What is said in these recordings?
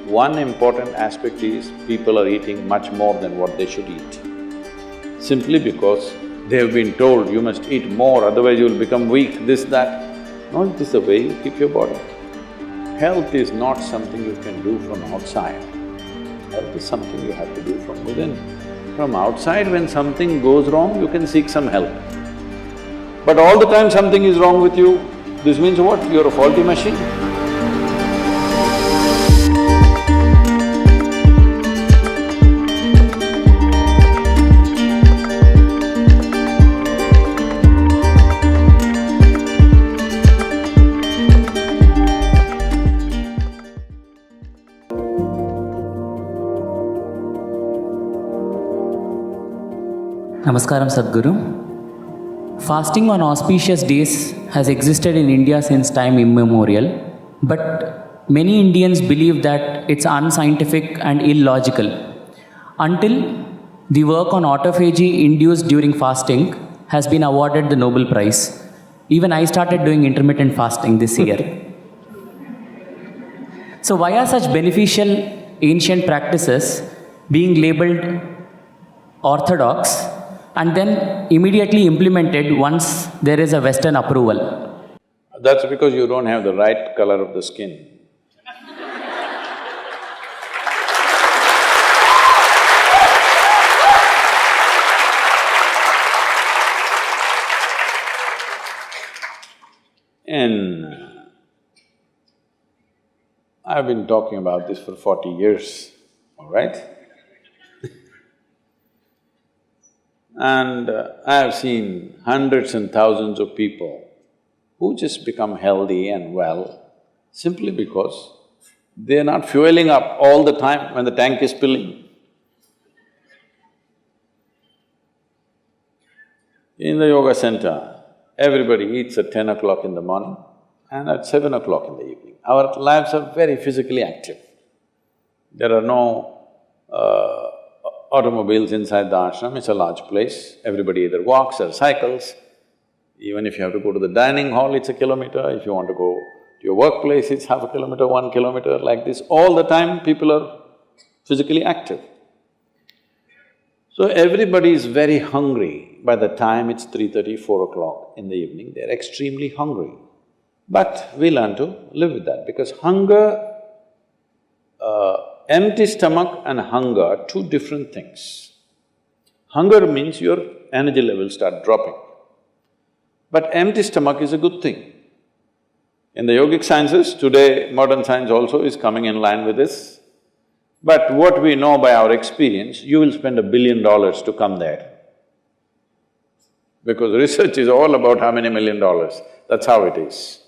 One important aspect is people are eating much more than what they should eat. Simply because they have been told, you must eat more, otherwise you will become weak, this, that. No, it is the way you keep your body. Health is not something you can do from outside. Health is something you have to do from within. From outside, when something goes wrong, you can seek some help. But all the time something is wrong with you, this means what? You're a faulty machine. Namaskaram, Sadhguru. Fasting on auspicious days has existed in India since time immemorial, but many Indians believe that it's unscientific and illogical. Until the work on autophagy induced during fasting has been awarded the Nobel Prize. Even I started doing intermittent fasting this year. So why are such beneficial ancient practices being labeled orthodox and then immediately implemented once there is a Western approval? That's because you don't have the right color of the skin. And I've been talking about this for 40 years, all right? And I have seen hundreds and thousands of people who just become healthy and well simply because they're not fueling up all the time when the tank is filling. In the yoga center, everybody eats at 10 o'clock in the morning and at 7 o'clock in the evening. Our lives are very physically active. There are no automobiles inside the ashram, it's a large place. Everybody either walks or cycles. Even if you have to go to the dining hall, it's a kilometer. If you want to go to your workplace, it's half a kilometer, 1 kilometer, like this. All the time, people are physically active. So everybody is very hungry. By the time it's 3:30, 4 o'clock in the evening, they're extremely hungry. But we learn to live with that because hunger, empty stomach and hunger are two different things. Hunger means your energy levels start dropping. But empty stomach is a good thing. In the yogic sciences, today modern science also is coming in line with this. But what we know by our experience, you will spend $1 billion to come there. Because research is all about how many $1 million, that's how it is.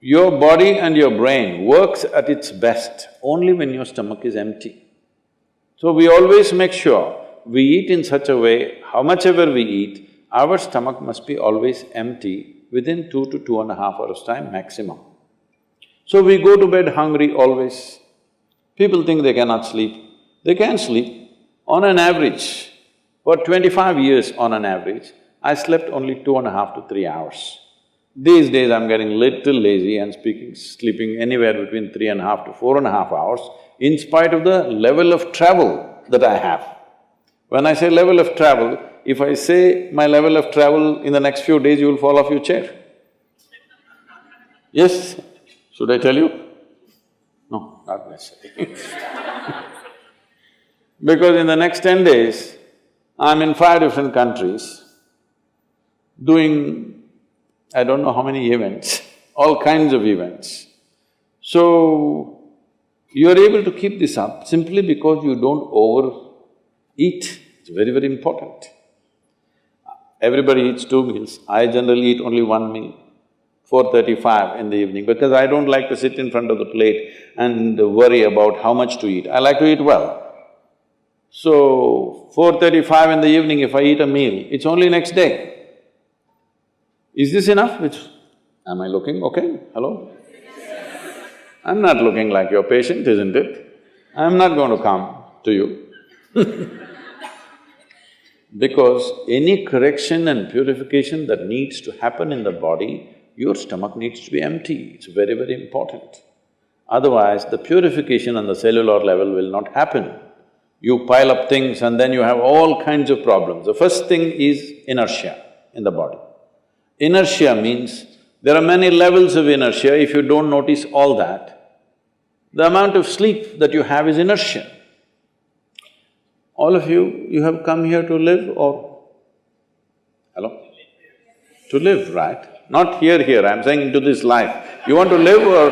Your body and your brain works at its best only when your stomach is empty. So we always make sure we eat in such a way, how much ever we eat, our stomach must be always empty within 2 to 2.5 hours' time maximum. So we go to bed hungry always. People think they cannot sleep. They can sleep. On an average, for 25 years on an average, I slept only 2.5 to 3 hours. These days I'm getting little lazy and sleeping anywhere between 3.5 to 4.5 hours in spite of the level of travel that I have. When I say level of travel, if I say my level of travel in the next few days, you will fall off your chair. Yes? Should I tell you? No, not necessarily. Because in the next 10 days, I'm in 5 different countries doing I don't know how many events, all kinds of events. So, you're able to keep this up simply because you don't overeat. It's very, very important. Everybody eats 2 meals. I generally eat only 1 meal, 4:35 in the evening, because I don't like to sit in front of the plate and worry about how much to eat. I like to eat well. So, 4:35 in the evening, if I eat a meal, it's only next day. Is this enough? Am I looking okay? Hello? I'm not looking like your patient, isn't it? I'm not going to come to you because any correction and purification that needs to happen in the body, your stomach needs to be empty, it's very, very important. Otherwise, the purification on the cellular level will not happen. You pile up things and then you have all kinds of problems. The first thing is inertia in the body. Inertia means there are many levels of inertia. If you don't notice all that, the amount of sleep that you have is inertia. All of you have come here to live or… Hello? To live, right? Not here, I'm saying into this life. You want to live or…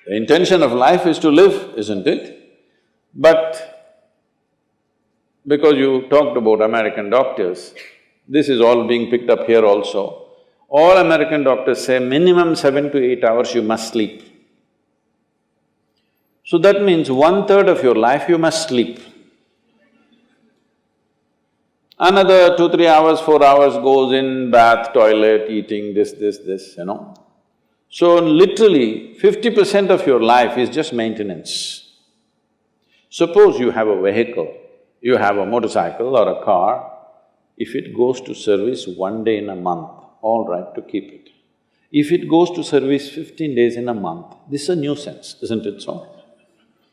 The intention of life is to live, isn't it? But because you talked about American doctors, this is all being picked up here also. All American doctors say minimum 7 to 8 hours you must sleep. So that means 1/3 of your life you must sleep. Another 2-3 hours, 4 hours goes in bath, toilet, eating, this, you know. So literally 50% of your life is just maintenance. Suppose you have a vehicle, you have a motorcycle or a car, if it goes to service 1 day in a month, all right to keep it. If it goes to service 15 days in a month, this is a nuisance, isn't it so?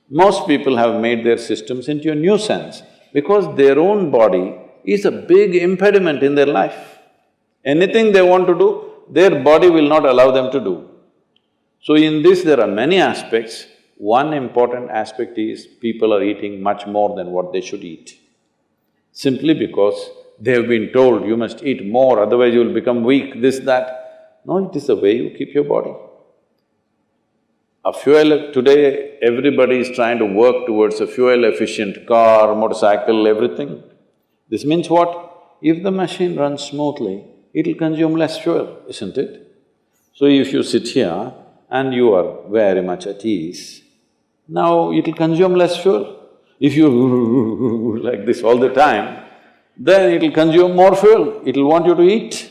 Most people have made their systems into a nuisance because their own body is a big impediment in their life. Anything they want to do, their body will not allow them to do. So in this there are many aspects. One important aspect is people are eating much more than what they should eat. Simply because they have been told, you must eat more, otherwise you will become weak, this, that. No, it is the way you keep your body. Today everybody is trying to work towards a fuel-efficient car, motorcycle, everything. This means what? If the machine runs smoothly, it'll consume less fuel, isn't it? So if you sit here and you are very much at ease, now it'll consume less fuel. If you like this all the time, then it'll consume more fuel, it'll want you to eat.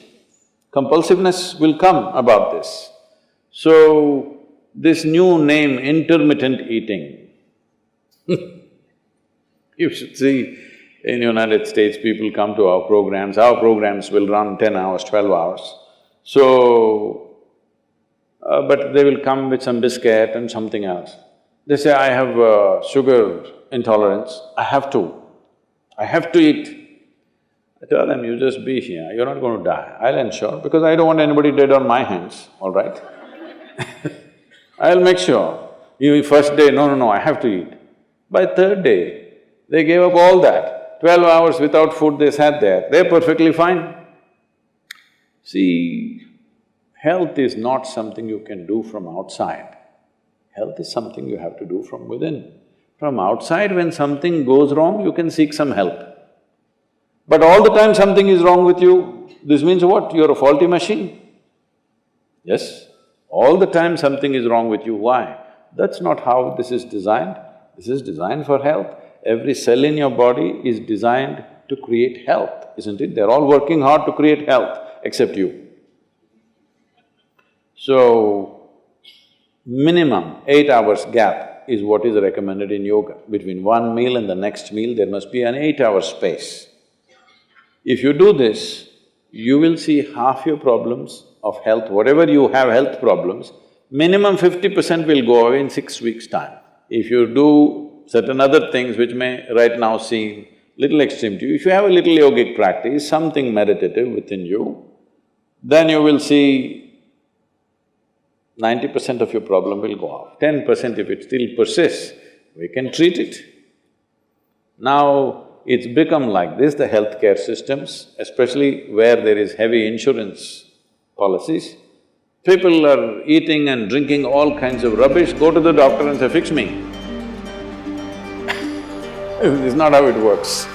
Compulsiveness will come about this. So, this new name, intermittent eating you should see, in United States, people come to our programs will run 10 hours, 12 hours. So, but they will come with some biscuit and something else. They say, I have sugar intolerance, I have to eat. I tell them, you just be here, you're not going to die, I'll ensure, because I don't want anybody dead on my hands, all right? I'll make sure. You first day, no, I have to eat. By third day, they gave up all that. 12 hours without food they sat there, they're perfectly fine. See, health is not something you can do from outside. Health is something you have to do from within. From outside, when something goes wrong, you can seek some help. But all the time something is wrong with you, this means what? You're a faulty machine. Yes? All the time something is wrong with you, why? That's not how this is designed. This is designed for health. Every cell in your body is designed to create health, isn't it? They're all working hard to create health, except you. So, minimum 8 hours gap is what is recommended in yoga. Between one meal and the next meal, there must be an 8-hour space. If you do this, you will see half your problems of health, whatever you have health problems, minimum 50% will go away in 6 weeks' time. If you do certain other things which may right now seem little extreme to you, if you have a little yogic practice, something meditative within you, then you will see 90% of your problem will go off. 10% if it still persists, we can treat it. Now, it's become like this, the healthcare systems, especially where there is heavy insurance policies. People are eating and drinking all kinds of rubbish, go to the doctor and say, fix me. This is not how it works